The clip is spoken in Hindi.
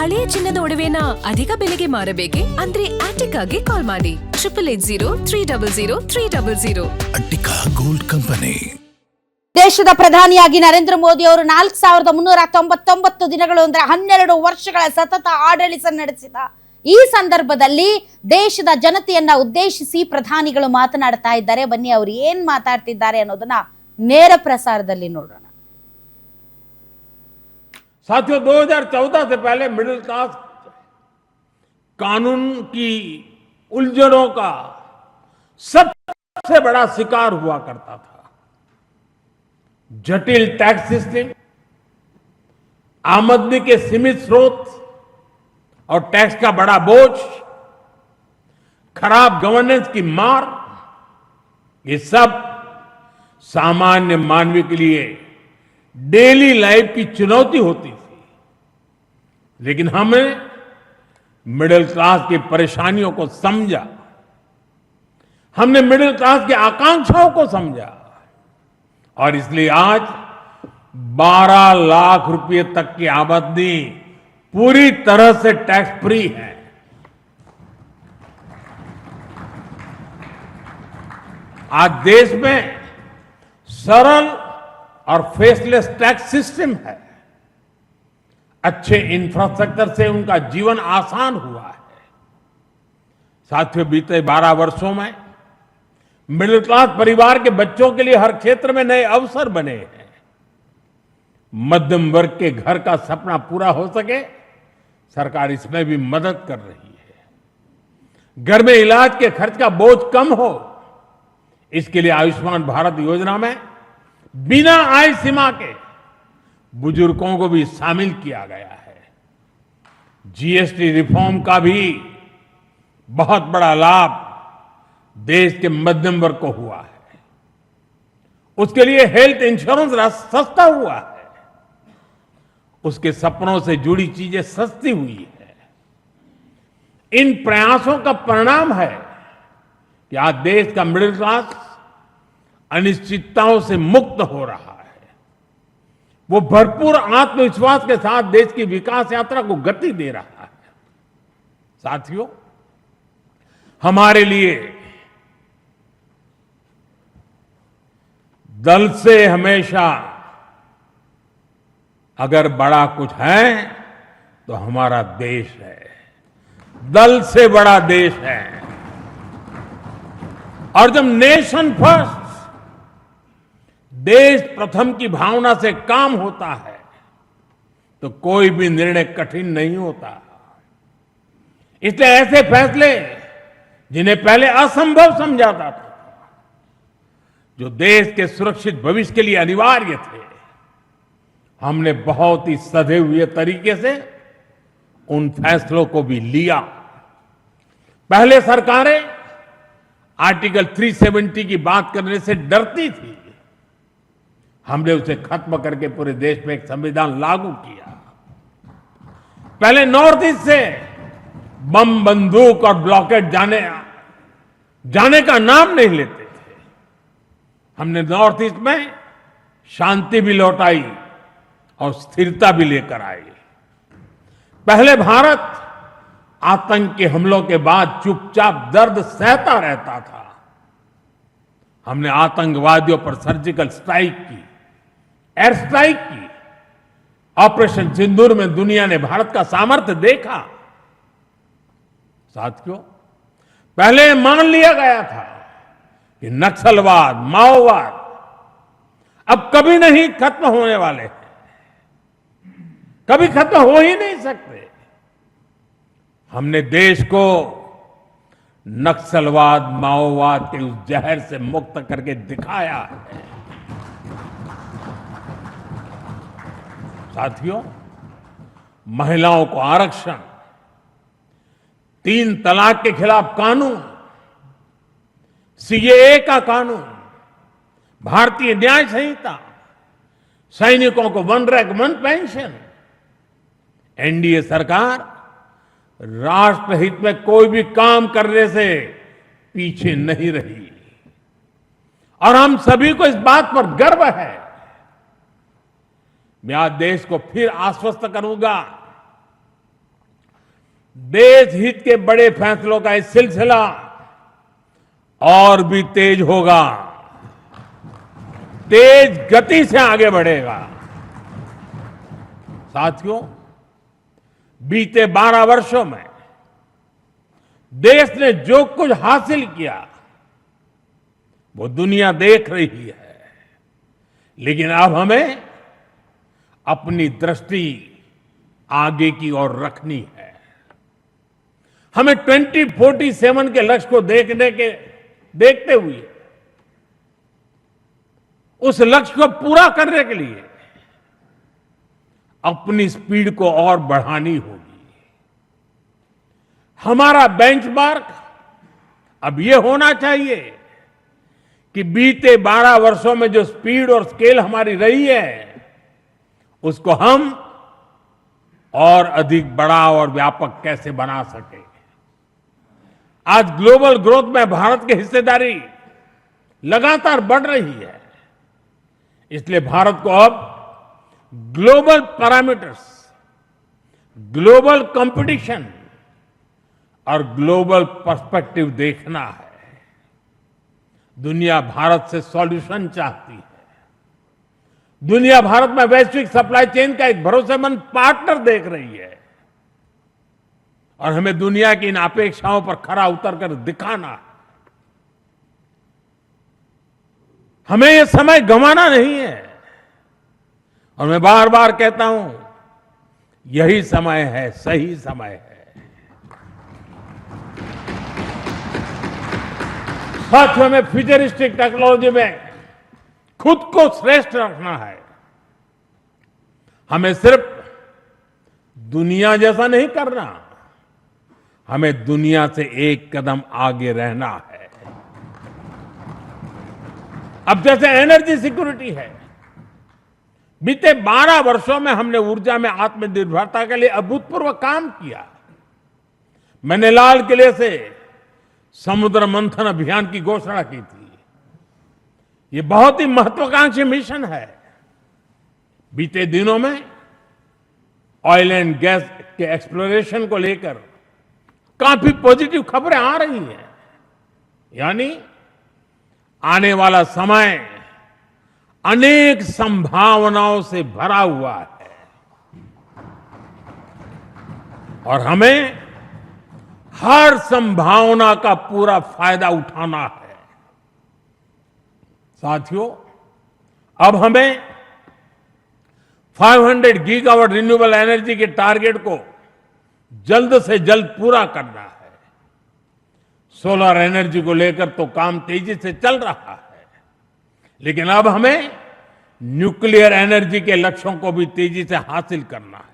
ಹಳೆಯ ಚಿನ್ನದ ಒಡವೆನ ಅಧಿಕ ಬೆಲೆಗೆ ಮಾರಬೇಕೆ? ಅಂದ್ರೆ ಆಟಿಕಾಗೆ ಕಾಲ್ ಮಾಡಿ 8880 ಅಟ್ಟಿಕಾ ಗೋಲ್ಡ್ ಕಂಪನಿ. ದೇಶದ ಪ್ರಧಾನಿಯಾಗಿ ನರೇಂದ್ರ ಮೋದಿ ಅವರು 4399 ದಿನಗಳು ಅಂದ್ರೆ 12 ವರ್ಷಗಳ ಸತತ ಆಡಳಿತ ನಡೆಸಿದ ಈ ಸಂದರ್ಭದಲ್ಲಿ ದೇಶದ ಜನತೆಯನ್ನ ಉದ್ದೇಶಿಸಿ ಪ್ರಧಾನಿಗಳು ಮಾತನಾಡ್ತಾ ಇದ್ದಾರೆ. ಬನ್ನಿ ಅವರು ಏನ್ ಮಾತಾಡ್ತಿದ್ದಾರೆ ಅನ್ನೋದನ್ನ ನೇರ ಪ್ರಸಾರದಲ್ಲಿ ನೋಡೋಣ. साथियों, 2014 से पहले मिडिल क्लास कानून की उलझनों का सबसे बड़ा शिकार हुआ करता था. जटिल टैक्स सिस्टम, आमदनी के सीमित स्रोत और टैक्स का बड़ा बोझ, खराब गवर्नेंस की मार, ये सब सामान्य मानवीय के लिए डेली लाइफ की चुनौती होती थी. लेकिन हमने मिडिल क्लास की परेशानियों को समझा, हमने मिडिल क्लास की आकांक्षाओं को समझा और इसलिए आज 12 लाख रुपए तक की आमदनी पूरी तरह से टैक्स फ्री है. आज देश में सरल और फेसलेस टैक्स सिस्टम है. अच्छे इंफ्रास्ट्रक्चर से उनका जीवन आसान हुआ है. साथियों, बीते 12 वर्षों में मिडिल क्लास परिवार के बच्चों के लिए हर क्षेत्र में नए अवसर बने हैं. मध्यम वर्ग के घर का सपना पूरा हो सके, सरकार इसमें भी मदद कर रही है. घर में इलाज के खर्च का बोझ कम हो, इसके लिए आयुष्मान भारत योजना में बिना आय सीमा के बुजुर्गों को भी शामिल किया गया है. जीएसटी रिफॉर्म का भी बहुत बड़ा लाभ देश के मध्यम वर्ग को हुआ है. उसके लिए हेल्थ इंश्योरेंस सस्ता हुआ है. उसके सपनों से जुड़ी चीजें सस्ती हुई है. इन प्रयासों का परिणाम है कि आज देश का मिडिल क्लास अनिश्चितताओं से मुक्त हो रहा है. वो भरपूर आत्मविश्वास के साथ देश की विकास यात्रा को गति दे रहा है. साथियों, हमारे लिए दल से हमेशा अगर बड़ा कुछ है तो हमारा देश है. दल से बड़ा देश है. और जब नेशन फर्स्ट, देश प्रथम की भावना से काम होता है तो कोई भी निर्णय कठिन नहीं होता. इसलिए ऐसे फैसले जिन्हें पहले असंभव समझाता था, जो देश के सुरक्षित भविष्य के लिए अनिवार्य थे, हमने बहुत ही सधे हुए तरीके से उन फैसलों को भी लिया. पहले सरकारें आर्टिकल 370 की बात करने से डरती थी. हमने उसे खत्म करके पूरे देश में एक संविधान लागू किया. पहले नॉर्थ ईस्ट से बम, बंदूक और ब्लॉकेट जाने का नाम नहीं लेते थे. हमने नॉर्थ ईस्ट में शांति भी लौटाई और स्थिरता भी लेकर आई. पहले भारत आतंक के हमलों के बाद चुपचाप दर्द सहता रहता था. हमने आतंकवादियों पर सर्जिकल स्ट्राइक की, एयर स्ट्राइक की. ऑपरेशन सिंदूर में दुनिया ने भारत का सामर्थ्य देखा. साथियों, पहले मान लिया गया था कि नक्सलवाद, माओवाद अब कभी नहीं खत्म होने वाले हैं, कभी खत्म हो ही नहीं सकते. हमने देश को नक्सलवाद, माओवाद के उस जहर से मुक्त करके दिखाया है. साथियों, महिलाओं को आरक्षण, 3 तलाक के खिलाफ कानून, सीएए का कानून, भारतीय न्याय संहिता, सैनिकों को 1 रैंक 1 पेंशन. एनडीए सरकार राष्ट्रहित में कोई भी काम करने से पीछे नहीं रही और हम सभी को इस बात पर गर्व है. मैं आज देश को फिर आश्वस्त करूंगा देश हित के बड़े फैसलों का ये सिलसिला और भी तेज होगा, तेज गति से आगे बढ़ेगा। साथियों, बीते 12 वर्षों में देश ने जो कुछ हासिल किया वो दुनिया देख रही है, लेकिन अब हमें अपनी दृष्टि आगे की ओर रखनी है। हमें 2047 के लक्ष्य को देखते हुए उस लक्ष्य को पूरा करने के लिए अपनी स्पीड को और बढ़ानी होगी। हमारा बेंचमार्क अब यह होना चाहिए कि बीते 12 वर्षों में जो स्पीड और स्केल हमारी रही है उसको हम और अधिक बड़ा और व्यापक कैसे बना सके। आज ग्लोबल ग्रोथ में भारत की हिस्सेदारी लगातार बढ़ रही है, इसलिए भारत को अब ग्लोबल पैरामीटर्स, ग्लोबल कंपटीशन और ग्लोबल पर्सपेक्टिव देखना है। दुनिया भारत से सॉल्यूशन चाहती है। दुनिया भारत में वैश्विक सप्लाई चेन का एक भरोसेमंद पार्टनर देख रही है और हमें दुनिया की इन अपेक्षाओं पर खरा उतरकर दिखाना है। हमें यह समय गंवाना नहीं है और मैं बार बार कहता हूं, यही समय है, सही समय है। साथियों, में फ्यूचरिस्टिक टेक्नोलॉजी में खुद को श्रेष्ठ रखना है। हमें सिर्फ दुनिया जैसा नहीं करना, हमें दुनिया से एक कदम आगे रहना है। अब जैसे एनर्जी सिक्योरिटी है, बीते 12 वर्षों में हमने ऊर्जा में आत्मनिर्भरता के लिए अभूतपूर्व काम किया। मैंने लाल किले से समुद्र मंथन अभियान की घोषणा की थी। ये बहुत ही महत्वाकांक्षी मिशन है। बीते दिनों में ऑयल एंड गैस के एक्सप्लोरेशन को लेकर काफी पॉजिटिव खबरें आ रही हैं। यानी आने वाला समय अनेक संभावनाओं से भरा हुआ है और हमें हर संभावना का पूरा फायदा उठाना है। साथियों, अब हमें 500 गीगावाट रिन्यूएबल एनर्जी के टारगेट को जल्द से जल्द पूरा करना है। सोलर एनर्जी को लेकर तो काम तेजी से चल रहा है, लेकिन अब हमें न्यूक्लियर एनर्जी के लक्ष्यों को भी तेजी से हासिल करना है।